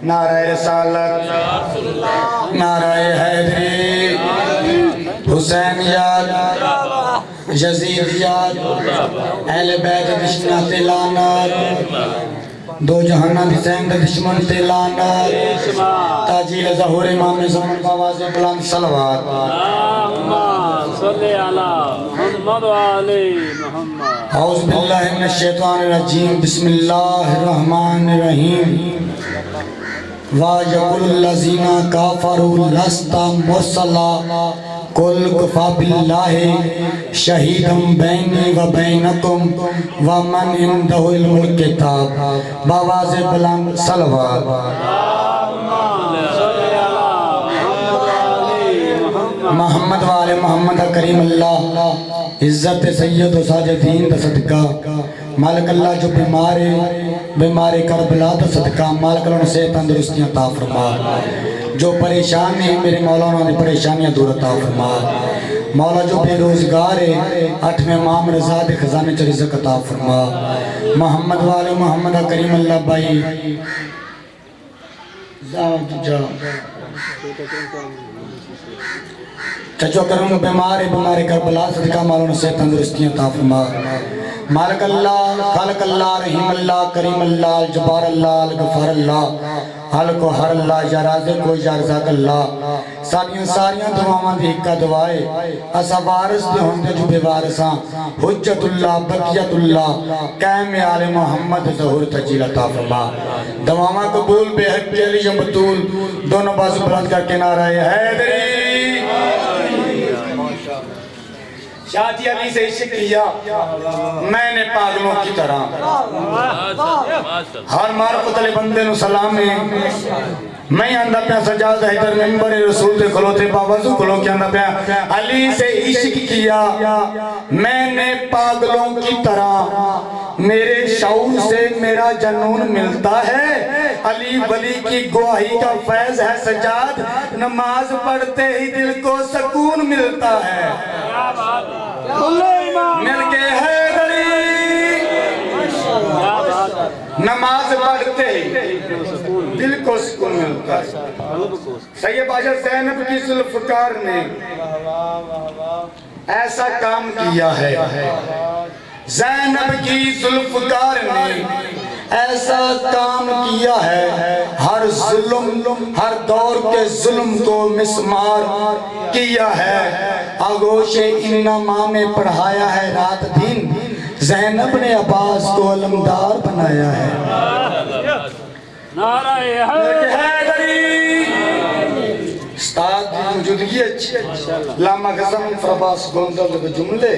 نعرہ رسالت، نعرہ حیدری، حسین یاد، یزید یاد، اہل بیت دشمن تے لعنت، دو جہانہ حسین دے دشمن تے لعنت، تاجیل ظہور امام زمان باواز بلند صلوات۔ اللہم صلی علی محمد و علی محمد۔ اعوذ باللہ من الشیطان الرجیم، بسم اللہ الرحمن الرحیم۔ وَيَقُولُ الَّذِينَ كَفَرُوا لَسْتَ مُرْسَلًا قُلْ كَفَىٰ بِاللَّهِ شَهِيدًا بَيْنِي وَبَيْنَكُمْ وَمَنْ عِندَهُ عِلْمُ الْكِتَابِ باواز بلند صلوات۔ محمد والے محمد کریم اللہ، عزت سید و ساجدین دا صدقہ، مالک اللہ جو بیمار کربلا دا صدقہ، مالک اللہ سے تندرستیاں عطا فرما، جو پریشان ہیں میرے مولانا دی پریشانیاں دور عطا فرما، مولا جو بے روزگار ہے 8ویں امام رضا دے خزانے چ رزق عطا فرما، محمد والے محمد کریم اللہ بھائی چچو کرم بیمار کربلا صدقہ مالوں سے تندرستیاں عطا فرما، مالک اللہ خالق اللہ رحیم اللہ کریم اللہ جبار اللہ الغفار اللہ حلق و حر اللہ یا رازق و یا رزاق اللہ، ساریاں دعاواں دی ایک دعائے اسا وارث دے ہوندے جو بے وارثاں، حجت اللہ بقیت اللہ قائم آل محمد ظہور تجیل عطا فرما، دعاواں قبول بے حق علی بطول، دونوں بازو بلند کر کے نعرہ حیدری۔ شادی علی سے عشق کیا میں نے پاگلوں کی طرح، ہر معرفت علی بندے نو سلام ہے، میں اندہ پہ سجاد حیدر ممبر رسول تے کھلو تے باوازو کھلو کے اندہ پہ علی سے عشق کیا میں نے پاگلوں کی طرح، میرے شعور سے میرا جنون ملتا ہے، علی ولی کی گواہی کا فیض ہے سجاد، نماز پڑھتے ہی دل کو سکون ملتا ہے، مل کے حیدری، نماز پڑھتے ہی دل کو سکون ملتا ہے۔ سید باشا زینب کی ذوالفقار نے ایسا کام کیا ہے، زینب کی ذوالفقار نے ایسا کام کیا ہے، ہر ظلم ہر دور کے ظلم کو مسمار کیا ہے، آگوش انما میں پڑھایا ہے رات دن، زینب نے عباس کو علمدار بنایا ہے۔ نعرہ حیدری استاد دی موجودگی اچھی لاما غزم فرباس گوندل دے جملے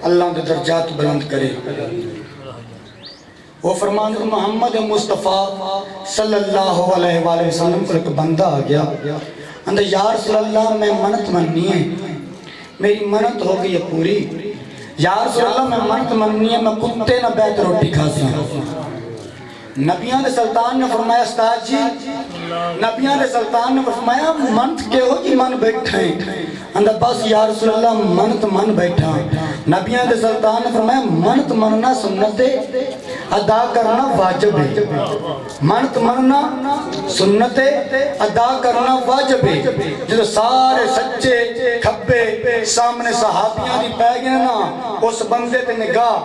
اللہ دے درجات بلند کرے۔ وہ فرمان محمد مصطفیٰ صلی اللہ علیہ وآلہ وسلم کو ایک بندہ آ گیا، اندھا یا رسول اللہ میں منت مننی ہے، میری منت ہو گئی پوری، یا رسول اللہ میں منت مننی ہے، میں کتے نہ بیت روٹی کھاتی ہوں۔ نبیان دے سلطان نے فرمایا استاد جی، نبیان دے سلطان نے فرمایا منت کے ہو جی من بیٹھیں، اندھا بس یا رسول اللہ منت من بیٹھا، نبیان دے سلطان نے فرمایا منت مننا سنت ہے، ادا کرنا واجب ہے، منت مننا سنت ہے، ادا کرنا واجب ہے۔ جدو سارے سچے کھبے سامنے صحابیاں دی پہ گئے نا، اس بندے تے نگاہ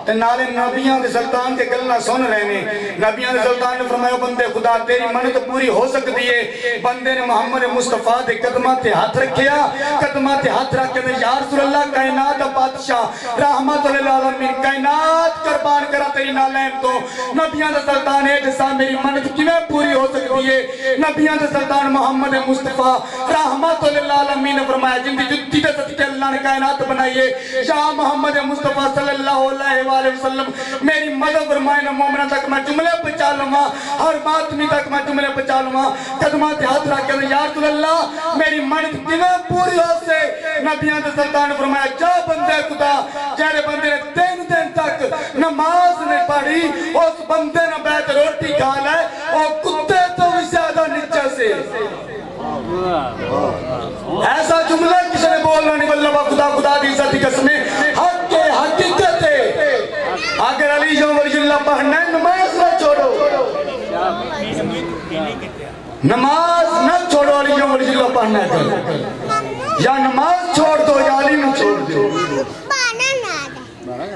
تے نالے نبیان دے سلطان تے گلنا سن رہنے، نبیان دے سلطان نے فرمایا بندے خدا تیری منت پوری ہو سکتی ہے، بندے نے محمد مصطفیٰ دے قدمات تے ہاتھ رکھیا، قدمات تے ہاتھ رکھ کے یا رسول اللہ کائنات بادشاہ رحمت للعالمین کائنات قربان کرا تیری نالین تو، نبیان دے سلطان ہے جسا میری منت کیویں پوری ہو سکتی ہے، نبیان دے سلطان محمد مصطفیٰ رحمت للعالمین نے فرمایا جن دی جتی دے صدقے اللہ نے کائنات بنائیے، یا محمد مصطفیٰ صلی اللہ علیہ وآلہ وسلم میری مدد فرمائے نا مومنہ تک میں جملے پچا لوں گا، ہر باتمی تک میں جملے پچا لوں گا، قدمات ہاتھ رکھ کے یا رسول اللہ میری منت کیویں پوری ہو سے، نبیان دے سلطان نے فرمایا جا بندے خدا جہرے بندے نے دن تک نماز نے پڑھی، اس بندے نے بیت روٹی کھا لے اور کتے تو بھی زیادہ نیچے سے، ایسا جملہ کسی نے بولنا نہیں، واللہ خدا دی عزت کی قسمیں حق کے حقیقت ہے، اگر علی جو ولی اللہ پڑھنا ہے نماز نہ چھوڑو، نماز نہ چھوڑو علی جو مرضی کو پڑھنا کر یا نماز چھوڑ دو یا علی نہ چھوڑ دو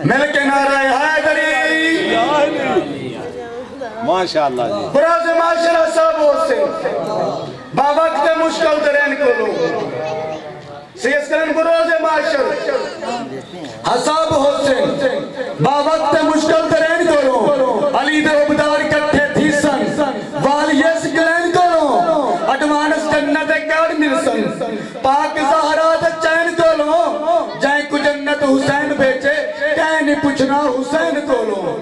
مل کے نعرہ حیدری ماشاءاللہ جی براز معاشرہ صاحب سے با وقت مشکل ترین کو لو سیس کرن براز معاشر حساب حسین با وقت مشکل ترین کو لو علی دے عبدار کٹھے تھی سن والیس گلین کو لو اڈوانس جنت کار ملسن پاک زہرات چین کو لو جائیں کو جنت حسین بیچے کہیں نہیں پوچھنا حسین کو لو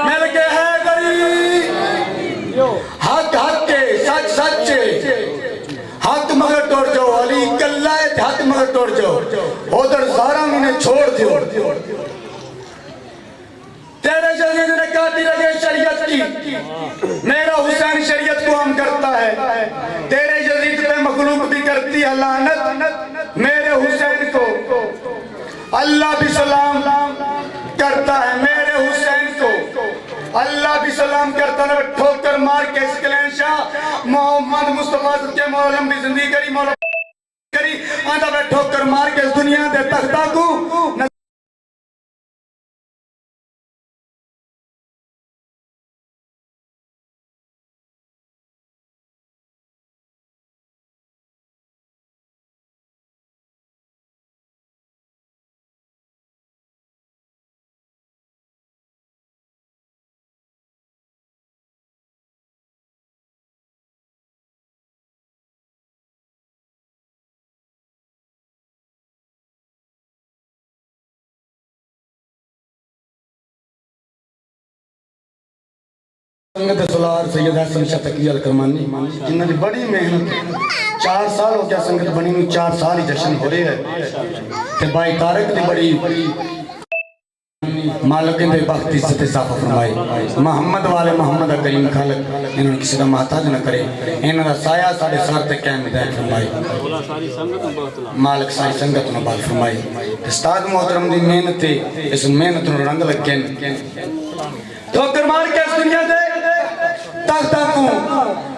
مل کے حیدری حق حق کے سچ سچے حق مگر توڑ جاؤ علی کلہ ہے حق مگر توڑ جاؤ ادھر زہرا میں نے چھوڑ دیو تیرے جزید نے کاٹی رکھے شریعت کی میرا حسین شریعت کو ہم کرتا ہے تیرے جزید پہ مخلوق بھی کرتی ہے لعنت میرے حسین کو اللہ بھی سلام کرتا ہے میرے حسین کو اللہ بھی سلام کرتا ہے ٹھوکر مار کے اسکلین شاہ محمد مصطفیٰ کے مولم بھی زندگی کری مولم کری آندہ میں ٹھوکر مار کے اس دنیا دے تختہ کو سنگت سلار سید حسن شاہ تقوی الکرمانی جنہوں نے بڑی محنت 4 سال ہو گیا سنگت بنی میں 4 سال ہی جشن ہو رہے ہیں کہ بھائی تارک نے بڑی مالکیں دے بخت عزت اضافہ فرمائی محمد والے محمد کریم خالق انہوں نے کسی کا محتاج نہ کرے انہوں نے سایہ ساڑھے سار تک قائم دائم فرمائی مالک ساری سنگت نے بات فرمائی استاد محترم دی محنت اس محنت نے رنگ لگیں ٹھوکر مار کے اس دنیا دے تختہ کو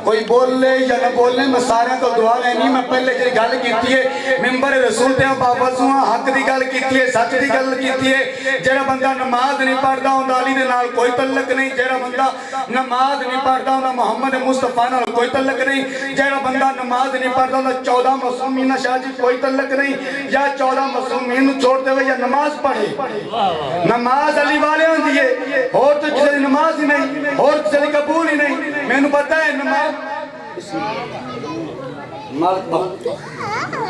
کوئی بول لے یا نہ بول لے میں سارے کو دعا لینی میں پہلے جی گل کیتی ہے ممبر رسول تے بابا سواں حق دی گل کیتی ہے سچ دی گل کیتی ہے جڑا بندہ نماز نہیں پڑھدا ہوندا علی دے نال کوئی تعلق نہیں جڑا بندہ نماز نہیں پڑھدا ہوندا محمد مصطفیٰ نال کوئی تعلق نہیں جڑا بندہ نماز نہیں پڑھدا ہوندا 14 معصومین شاہ جی کوئی تعلق نہیں یا 14 معصومین نو چھوڑ دے یا نماز پڑھے نماز علی والے ہوندی ہے اور تو کسی نماز ہی نہیں اور کسی قبول ہی نہیں میں نے پتہ ہے نماز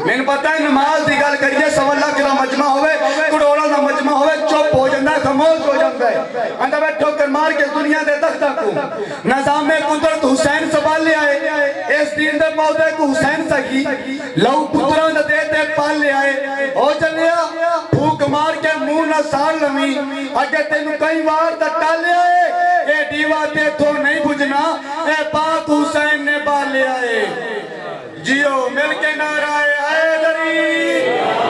میں نے پتہ ہے نماز دی گل کریے سوا لاکھ دا مجمع ہوئے کروڑوں دا مجمع ہوئے چپ ہو جاندہ ہے خاموش ہو جاندہ ہے اندھا میں ٹھوکر مار کے دنیا دے تختہ کو نظام قدرت حسین سوال لے آئے اس دین دے پودے کو حسین سکی لو پتران دے دے پال لے آئے ہو چلیا پھوک مار کے منہ نہ سال لمی اگر تینو کئی وار دا ٹال لے آئے اے دیوا تے تو نہیں بجنا اے پاک حسین نے بال لے آئے جیو مل کے نعرہ حیدری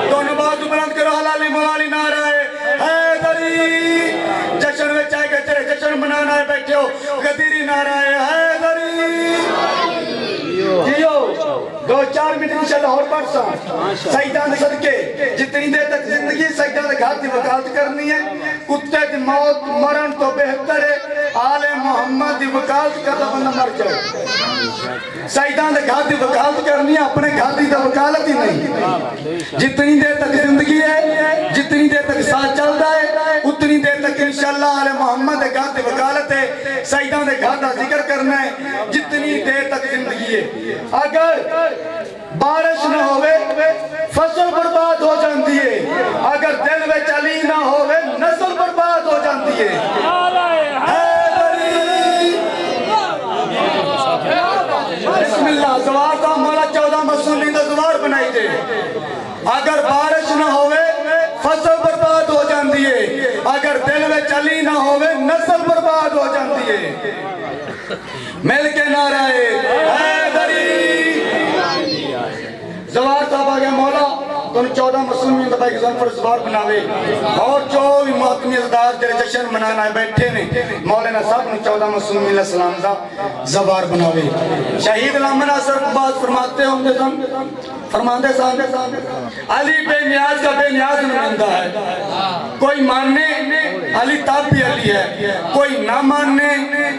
دونوں بات بلند کرو حلالی موالی نعرہ حیدری جشن میں چاہے گا چلے جشن منانا ہے بیٹھے ہو غدیری نعرہ حیدری جیو 2-4 منٹ انشاءاللہ اور پڑھسا سیدان صدقے جتنی دیر تک زندگی سیدان گھر دی وکالت کرنی ہے کتے دی موت مرن تو بہتر ہے آل محمد دی وکالت کرتا بندہ مر جائے سیدان گھر دی وکالت کرنی ہے اپنے گھر دی وکالت ہی نہیں جتنی دیر تک زندگی ہے جتنی دیر تک ساتھ چلتا ہے اتنی دیر تک انشاءاللہ آل محمد دی گھر دی وکالت ہے سیدان گھر دا ذکر کرنا ہے جتنی دیر تک زندگی ہے اگر بارش نہ ہوئے فصل برباد ہو جاندی ہے اگر دل میں چلی نہ ہوئے نسل برباد ہو جاندی ہے بسم اللہ زوار کا مولا 14 مسلمین دا زوار بنائی دے اگر بارش نہ ہوئے فصل برباد ہو جاندی ہے اگر دل میں چلی نہ ہوئے نسل برباد ہو جاندی ہے مل کے نعرہ حیدری زوار صاحب آگے مولا تو 14 مسلمین دبائی کے زن پر زبار بناوے اور جو بھی محتمی ازدار جرے جشن منانا ہے بیٹھے نے مولانا صاحب نے 14 مسلمین علیہ السلام دا زبار بناوے شہید علامہ ناصر بات فرماتے ہوں گے زن فرماندے صاحب علی بے نیاز کا بے نیاز نمائندہ ہے کوئی ماننے علی تاب بھی علی ہے کوئی نہ ماننے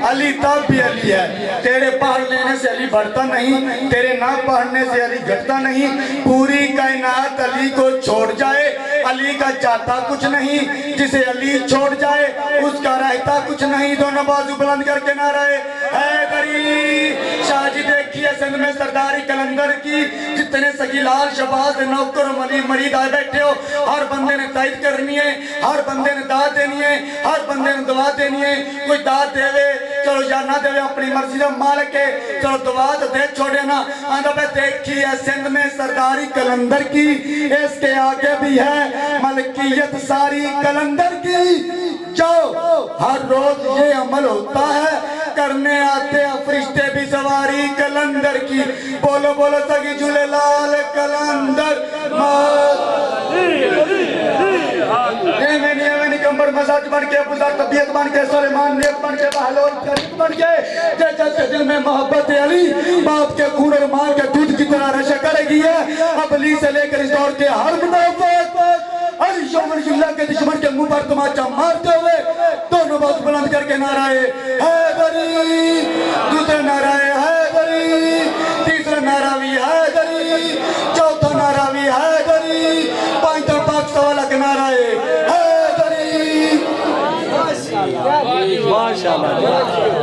علی تاب بھی علی ہے تیرے پڑھ لینے سے علی بڑھتا نہیں تیرے نہ پڑھنے سے علی گھٹتا نہیں پوری کائنات علی کو چھوڑ جائے علی کا چاہتا کچھ نہیں جسے علی چھوڑ جائے اس کا رہتا کچھ نہیں دونوں بازو بلند کر کے نہ رہے حیدری شاہ جی دیکھیے سندھ میں سرداری کلندر کی جتنے سگیلال شباز نوکر و ملی مرید آئے بیٹھے ہو ہر بندے نے تائید کرنی ہے ہر بندے نے دعا دینی ہے ہر بندے نے دعا دینی ہے کوئی دعا دے وے چلو یا نہ دے وے اپنی مرضی دا مالک ہے چلو دعا تو دے چھوڑے نا آندھا پہ دیکھی ہے سندھ میں سرداری کلندر کی اس کے آگے بھی ہے ملکیت ساری کلندر کی جو ہر روز یہ عمل ہوتا ہے کرنے آتے ہیں فرشتے بھی سواری کلندر کی بولو بولو سگی جھولے لال کلندر ایمینی کمبر مزاج بن کے بزار طبیعت بن کے سلیمان نیت بن کے بحلول کریم بن کے جیسے دل میں محبت علی باپ کے خون اور ماں کے دودھ کی طرح رشا کرے گی ہے اب علی سے لے کر اس دور کے ہر منافق علی شومن اللہ کے دشمن کے منہ پر تماچا مارتے ہوئے دونوں بات بلند کر کے نعرہ حیدری دوسرے نعرہ حیدری تیسرے نعرہ بھی حیدری چوتھا نعرہ بھی حیدری پانچواں پاک سوالہ کے نعرہ حیدری ماشاءاللہ